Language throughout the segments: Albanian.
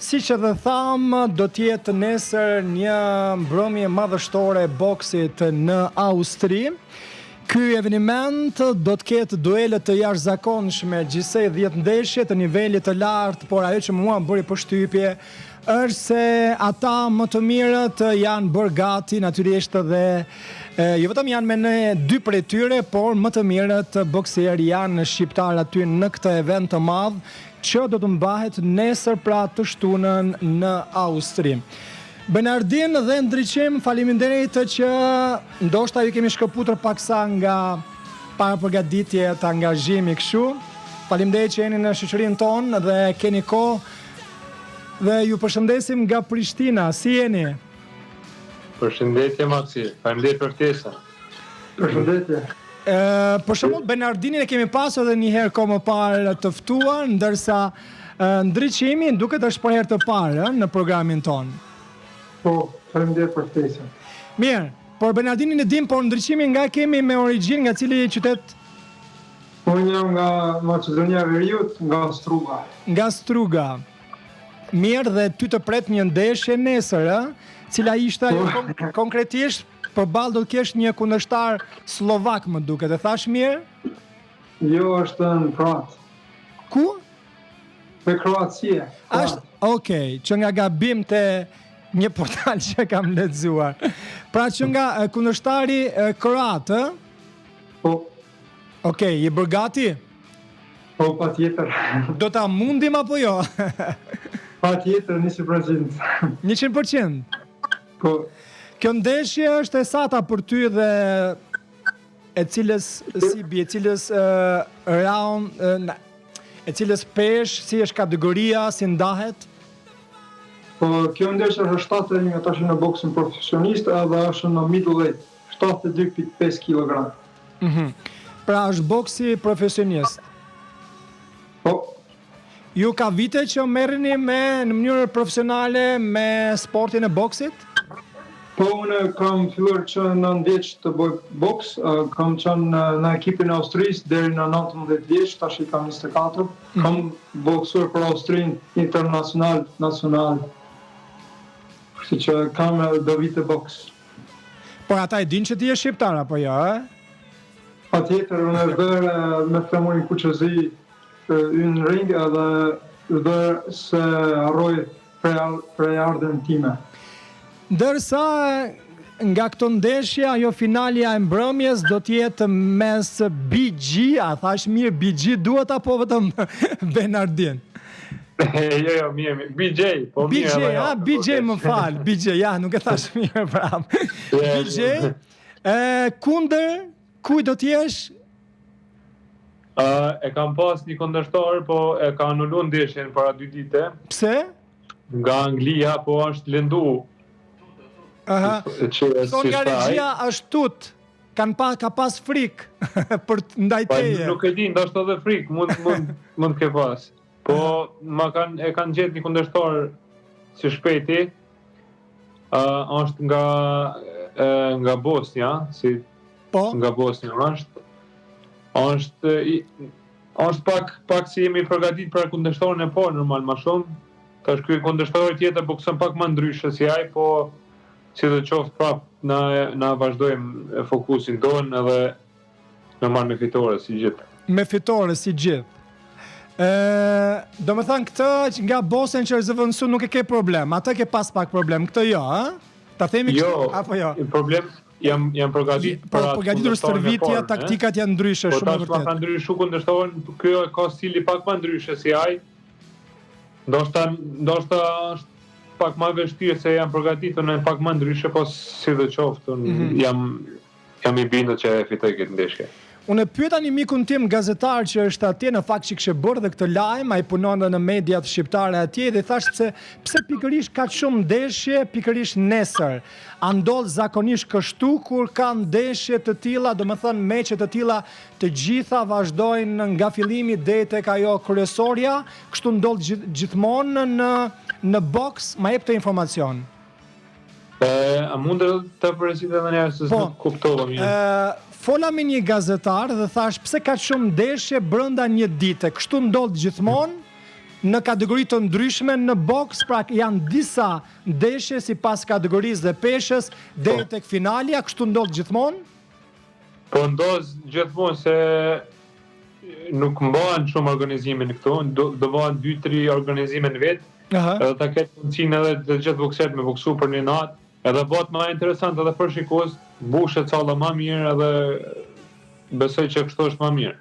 Siç edhe tham, do të jetë nesër një mbrëmje madhështore e boksit në Austri. Ky eveniment do të ketë duele të jashtëzakonshme, gjithsej 10 ndeshje të nivelit të lartë, por ajo që mua më bëri përshtypje është se ata më të mirët janë bërë gati natyrisht dhe jo vetëm janë me ne 2 prej tyre, por më të mirët boksierë janë shqiptar aty në këtë event të madh që do të mbahet nesër, pra të shtunën në Austri. Bernardin dhe ndriçim, faleminderit që ndoshta ju kemi shkëputur paksa nga para përgatitje të angazhimi kështu. Faleminderit që jeni në shoqërinë tonë dhe keni kohë. Dhe ju përshëndesim nga Prishtina. Si jeni? Përshëndetje Maksi, faleminderit për ftesën. Përshëndetje. Për shembull, Bernardinin e kemi pasur edhe një herë kohë më parë të ftuar, ndërsa ndriçimi duket është për herë të parë në programin ton. Po, faleminderit për ftesën. Mirë, por Bernardinin e dim, por ndriçimi nga kemi me origjinë, nga cili qytet? Unë jam nga Maqedonia e Veriut, nga Struga. Nga Struga. Mirë, dhe ty të pret një ndeshje nesër, cila ishte ajo konkretisht? Përballë do të kesh një kundërshtar slovak, më duket. E thash mirë? Jo, është në Kroat. Ku? Në Kroacie. Okej, që nga gabim të një portal që kam lexuar. Pra që nga kundërshtari kroat, Po. Okej, je bërë gati? Po, patjetër. Do ta mundim apo jo? Patjetër, 100%. 100%? Po. Kjo ndeshje është e sata për ty dhe e cilës round, e cilës pesh, si është kategoria, si ndahet? Po, kjo ndeshje është 71 tash në boksin profesionist edhe është në middleweight, 72.5 kg. Pra është boksi profesionist. Po. Ju ka vite që merreni në mënyrë profesionale me sportin e boksit? Po, unë kam filluar që në 9 vjeç të bëj boks, kam qenë në ekipin e Austrisë deri në 19 vjeç, tash i kam 24. Kam boksuar për Austrinë internacional, nacional. Kështu që kam do vite boks. Por ata e dinë që ti je shqiptar apo jo, Patjetër, unë e vërë me themurin Kuqëzi në ring edhe vërë se harroj prej ardhen time. Ndërsa nga këto ndeshje, ajo finalja e mbrëmjes do të jetë mes BG, a thash mirë BG duhet apo vetëm Bernardin? Jo, mirë, BJ, po mirë. BJ më fal, BJ, nuk e thash mirë prap. BJ, kundër kuj do t'jesh? E kam pas një kundërshtar, po e ka anulluar ndeshjen para 2 dite. Pse? Nga Anglia, po është lëndu. Son nga regjia është tut, ka pas frikë për ndaj teje. Nuk e di, ndoshta edhe frikë, mund ke pas. Po e kanë gjetë një kundërshtar si shpejti, është nga Bosnia, nga Bosnia është pak si jemi përgatit për kundërshtarin e parë normal më shumë. Tash ky kundërshtar tjetër bokson pak më ndryshe si ai, po si do qoftë prap na vazhdojmë fokusin tonë edhe normal me fitore si gjithë. Me fitore si gjithë. Do me thënë këtë nga Bosnia që zëvendësu nuk e ke problem, atë ke pas pak problem, këtë jo, ta themi kështu apo jo? Problem jam përgatit për atë. Përgatitur stërvitja, taktikat janë ndryshe shumë vërtet. Po tash ka ndryshuar kundërshtarin, kjo ka stili pak më ndryshe si ai. Ndoshta është pak më vështirë se jam përgatitur në pak më ndryshe, po si do qoftë, jam i bindur që e fitoj këtë ndeshje. Unë e pyeta një mikun tim gazetar që është atje, në fakt që kishte bërë dhe këtë lajm, ai punon në mediat shqiptare atje dhe thash pse pikërisht ka shumë ndeshje pikërisht nesër. A ndodh zakonisht kështu kur ka ndeshje të tilla, domethënë meçe të tilla, të gjitha vazhdojnë nga fillimi deri tek ajo kryesorja, kështu ndodh gjithmonë në boks, ma jep të informacion. A mund të përgjigjesh edhe një se nuk kuptova mirë. Fola me një gazetar dhe thash pse ka shumë ndeshje brenda një dite. Kështu ndodh gjithmonë në kategori të ndryshme në boks, pra janë disa ndeshje sipas kategorisë dhe peshës deri tek finalja, kështu ndodh gjithmonë? Po ndodh gjithmonë se nuk mbahen shumë organizimin këtu, do bëhen 2-3 organizime në vetë, edhe ta ketë mundësinë edhe të gjithë bokserët me boksu për një natë, edhe bëhet më interesant edhe për shikues, mbushet salla më mirë edhe besoj që kështu është më mirë.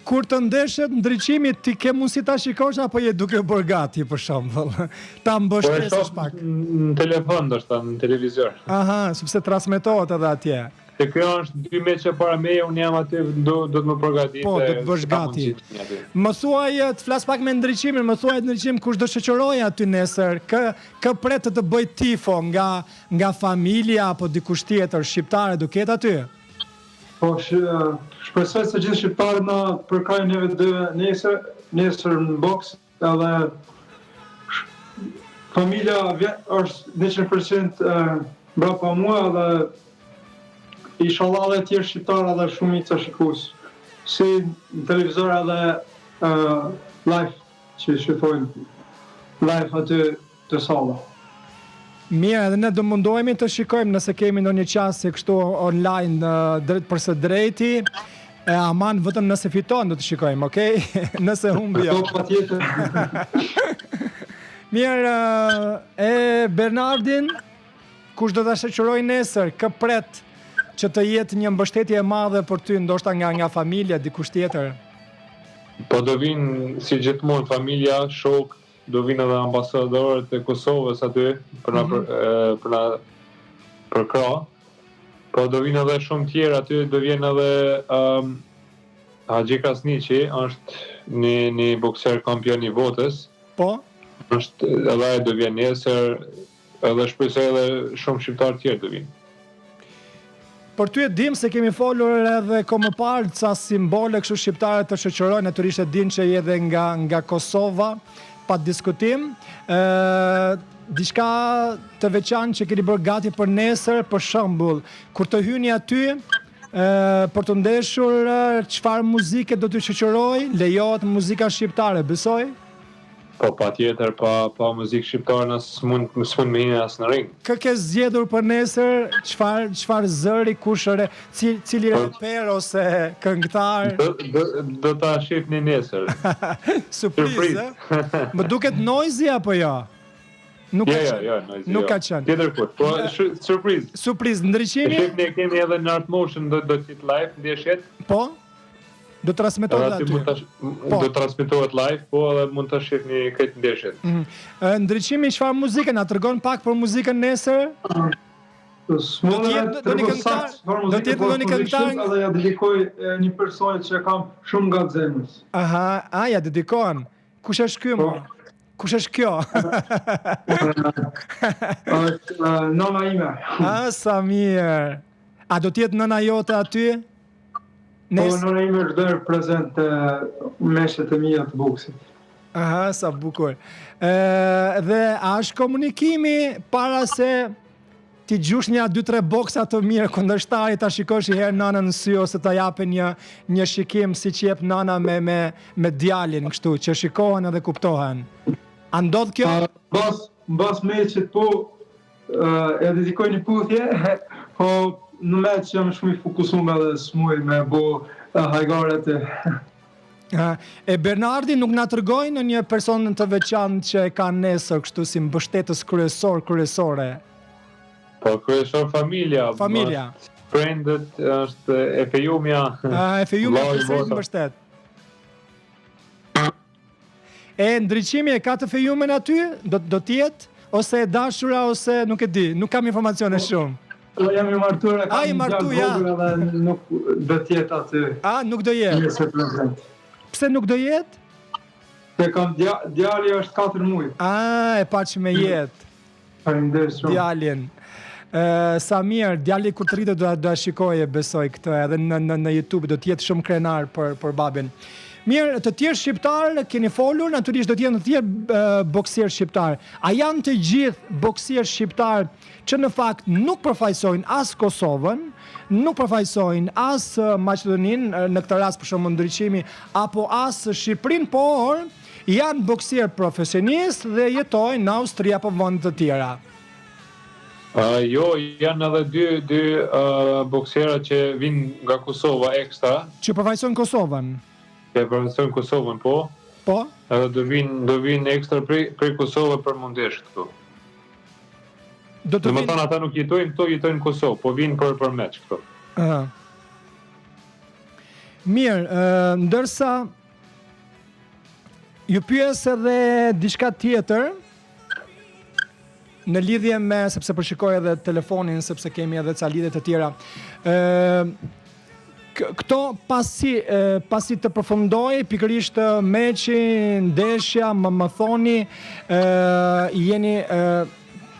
Kur të ndeshet ndriçimi, ti ke mundësi ta shikosh apo je duke bërë gati për shembull? Ta mbështesësh pak. Në telefon ndoshta, në televizor. Aha, sepse transmetohet edhe atje. Se kjo është 2 meqe para meje, unë jam aty, do të më përgatit. Po, do të bësh gati. Më thuaj, të flas pak me ndriçimin, më thuaj ndriçim kush do shoqëroj aty nesër, kë pret të bëj tifo nga familja apo dikush tjetër shqiptare do ketë aty? Po, shpresoj se gjithë shqiptarët na përkrajnë neve dy nesër në boks, edhe familja është 100% brapa mua edhe inshallah edhe tjerë shqiptarë edhe shumica shikues. Si në televizor edhe live, që shifojnë live aty të salla. Mirë, edhe ne do mundohemi të shikojmë nëse kemi ndonjë qasje kështu online drejt përse drejti. Aman vetëm nëse fiton do të shikojmë, okay? Nëse humbi jo. Patjetër. Mirë, Bernardin, kush do ta shoqëroj nesër? Kë pret që të jetë një mbështetje e madhe për ty, ndoshta nga familja, dikush tjetër? Po do vinë si gjithmonë familja, shok, do vinë edhe ambasadorët e Kosovës aty për na përkrah. Po do vinë edhe shumë tjerë aty, do vjen edhe Haxhi Krasniqi, është një bokser kampion i botës. Po? Është edhe do vjen nesër, edhe shpresoj edhe shumë shqiptar tjerë do vinë. Për ty e dim se kemi folur edhe ko më parë ca simbole kështu shqiptare të shoqërojnë, natyrisht e din që je edhe nga Kosova, pa diskutim. Diçka të veçantë që keni bërë gati për nesër, për shembull, kur të hyni aty për të ndeshur, çfarë muzike do të shoqëroj? Lejohet muzika shqiptare, besoj? Po patjetër, pa muzikë shqiptare s'mund me hinë as në ring. Kë ke zgjedhur për nesër? Çfarë zëri, kush cili reper ose këngëtar? Do ta shihni nesër. Surprizë. Më duket noisy apo jo? Nuk ka qenë. Tjetër kur. Po surprizë. Surprizë, ndriçimi? Ne kemi edhe në Art Motion do të jetë live ndeshjet. Po? Do transmetohet aty. Do transmetohet live, po edhe mund ta shihni këtë ndeshjet. Ndriçimi, çfarë muzike na tregon pak për muzikën nesër? Do të jetë ndonjë këngëtar. Edhe ja dedikoj një personi që kam shumë nga zemrës. Aha, ja dedikon. Kush është ky më? Kush është kjo? Nona ime. Sa mirë. A do të jetë nëna jote aty? Po, nëna ime është dërë prezent meshët e mija të boksit. Aha, sa bukur. Dhe a është komunikimi para se ti gjush një 2-3 boksa të mirë kundërshtarit, ta shikosh i herë nënën në sy ose ta japin një shikim si që jep nëna me djalin, kështu, që shikohen edhe kuptohen. A ndodh kjo? Mbas meqit po, e dedikoj një puthje, po në meq jam shumë i fokusuar edhe smuj me bo hajgaret e... Bernardi nuk na tregoj në një person të veçantë që e ka nesër kështu si mbështetës kryesore? Po, kryesor familja. Prindët, është Efejumja. Efejumja përse të mbështet. Ndriçimi e ka të Fejumen aty? Do t'jetë? Ose e dashura, ose nuk e di? Nuk kam informacione shumë. Jam i martuar, kam një gjallë vogël edhe nuk do t'jetë aty. Nuk do jetë? Pse nuk do jetë? Se kam djali është 4 muaj. E pa që me jetë. Faleminderit shumë. Djalin. Sa mirë, djali kur të rritë do shikoje, besoj këtë, edhe në YouTube do t'jetë shumë krenar për babin. Mirë, të tjerë shqiptarë keni folur, natyrisht do t'jenë të tjerë boksier shqiptarë. A janë të gjithë boksier shqiptarë që në fakt nuk përfaqësojnë as Kosovën, nuk përfaqësojnë as Maqedoninë, në këtë rast për shembull ndriçimi, apo as Shqipërinë, por janë boksier profesionist dhe jetojnë në Austri apo vende të tjera? Jo, janë edhe dy boksiera që vinë nga Kosova ekstra. Që përfaqësojnë Kosovën? Që përfaqësojnë Kosovën, po. Po? Edhe do vinë ekstra prej Kosovë për mundesh këtu. Do më thonë ata nuk jetojnë këtu, jetojnë në Kosovë, po vinë për meç këtu. Mirë, ndërsa ju pyes edhe diçka tjetër në lidhje me, sepse përshikoj edhe telefonin, sepse kemi edhe ca lidhje të tjera. Këto pasi të përfundoj pikërisht meçi, ndeshja, më thoni, jeni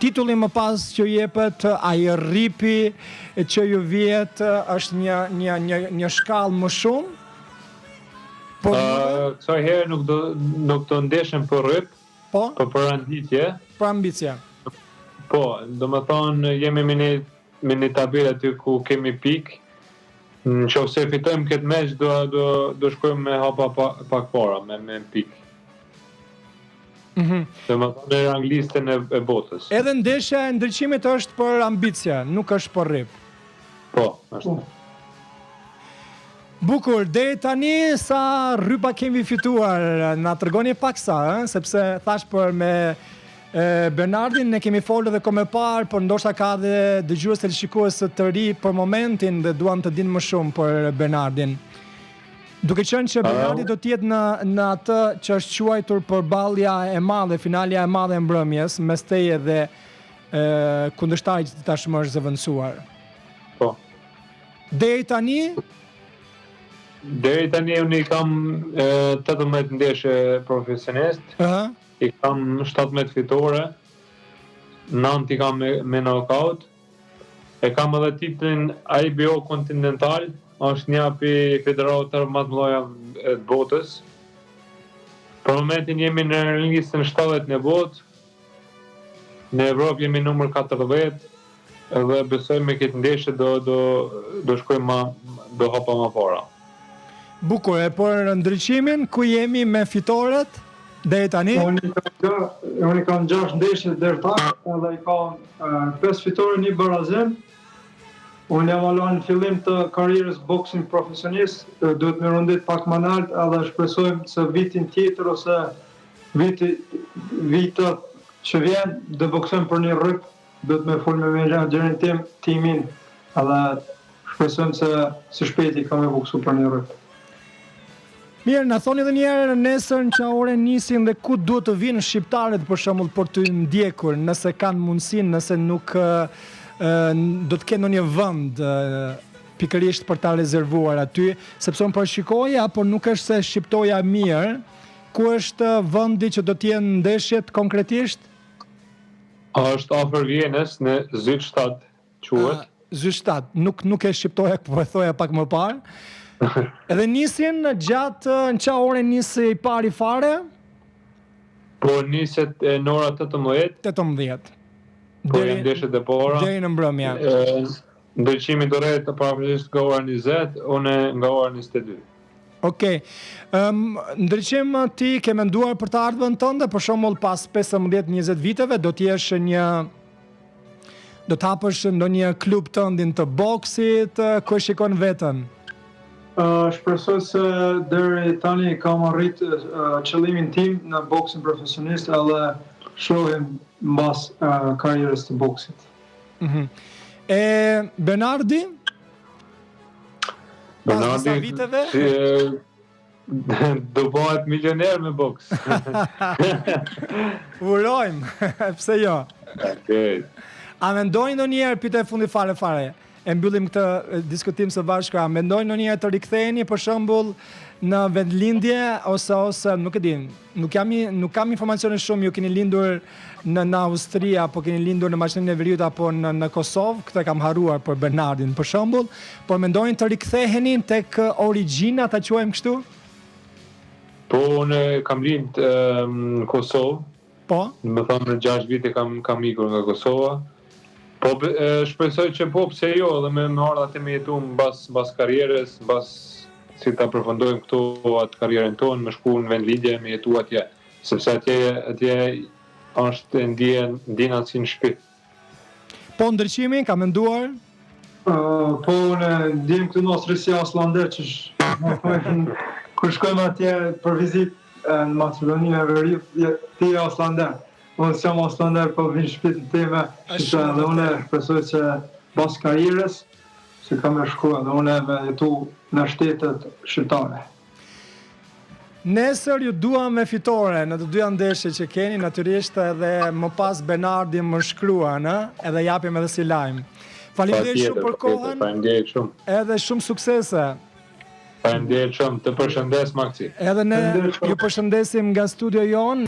titulli më pas që jepet, ai rripi që ju vjet është një shkallë më shumë? Po kësaj herë nuk do ndeshem për rrip, po për ambicje. Për ambicje. Po, do më thonë jemi me një tabelë aty ku kemi pikë. Nëse fitojmë këtë meç do shkojmë me hapa pak para me pikë. Dhe më thonë në ranglistën e botës. Edhe ndeshja e ndryqimit është për ambicje, nuk është për rrip. Po, është. Bukur, deri tani sa rrypa kemi fituar, na tregoni pak sa, sepse thash për me Bernardin ne kemi folur edhe kohë më parë, por ndoshta ka dhe dëgjues të shikues të ri për momentin dhe duam të dinë më shumë për Bernardin. Duke qenë që Bernardi do të jetë në atë që është quajtur përballja e madhe, finalja e madhe e mbrëmjes mes teje dhe kundërshtarit që tashmë është zëvendësuar. Po. Deri tani unë i kam 18 ndeshje profesionist. I kam 17 fitore, 9 i kam me knockout. E kam edhe titullin IBO kontinental, është një për federatër më të mëdha të botës. Për momentin jemi në listën 70 në botë. Në Evropë jemi numër 40 dhe besoj me këtë ndeshje do shkojmë do hapa më para. Bukur, e por ndryqimin ku jemi me fitoret deri tani? Unë kam 6 ndeshje deri tani, edhe i kam 5 fitore, 1 barazim. Unë jam alon në fillim të karrierës boksing profesionist, duhet me rundit pak më lart, edhe shpresojmë se vitin tjetër ose vitët që vjen do boksojmë për një rryp, duhet me fol me menaxherin timin, edhe shpresojmë se së shpejti kam me boksu për një rryp. Mirë, na thoni edhe një herë nesër në çfarë ore nisin dhe ku duhet të vinë shqiptarët për shembull për të ndjekur, nëse kanë mundësinë, nëse nuk do të kenë ndonjë vend pikërisht për ta rezervuar aty, sepse unë përshikoja, por nuk është se shqiptoja mirë, ku është vendi që do të jenë ndeshjet konkretisht? Është afër Vienës në Zydstadt quhet. Zydstadt, nuk e shqiptoja, po e thoja pak më parë. Edhe nisin gjatë në çfarë ore nisi i pari fare? Po niset në ora 18. 18. Po janë ndeshjet e para. Deri në mbrëmje. Ndryqimi do rreth paraprapërisht nga ora 20, unë nga ora 22. Okej. Ndryqim ti ke menduar për të ardhmen tënde, për shembull pas 15-20 viteve do të jesh do të hapësh ndonjë klub tëndin të boksit, ku shikon veten? Shpresoj se deri tani kam arrit qëllimin tim në boksin profesionist, edhe shohim mbas karrierës të boksit. E Bernardi? Bernardi viteve? Do bëhet milioner me boks. Urojmë, pse jo? Okay. A mendojnë ndonjëherë, pyetja e fundit fare, e mbyllim këtë diskutim së bashku, a mendojnë ndonjëherë të riktheheni për shembull në vendlindje ose nuk e di, nuk kam informacione shumë, ju keni lindur në Austri apo keni lindur në Maqedoninë e Veriut apo në Kosovë, këtë kam harruar për Bernardin për shembull, por mendojnë të riktheheni tek origjina, ta quajmë kështu? Po unë kam lindur në Kosovë. Po. Më thonë në 6 vite kam ikur nga Kosova. Po shpresoj që po pse jo, dhe me ardhat e me jetu mbas karrierës, mbas si ta përfundojmë këtu atë karrierën tonë, me shku në vendlidhje, me jetu atje, sepse atje është ndjen si në shtëpi. Po ndryqimin ka menduar? Po unë ndjem këtu në Austri si Aslander, që kur shkojmë atje për vizitë në Macedoni e Veriut, ti je Aslander. Unë s'jam Aslander, po vinë shtëpinë time, që edhe unë shpresoj që pas karrierës, që kam e shku edhe unë me jetu në shtetet shqiptare. Nesër ju duam me fitore në të dyja ndeshjet që keni, natyrisht edhe më pas Benardi më shkruan, edhe japim edhe si lajm. Faleminderit shumë për kohën. Faleminderit shumë. Edhe shumë suksese. Faleminderit shumë. Të përshëndes Maksi. Edhe ne ju përshëndesim nga studio jon.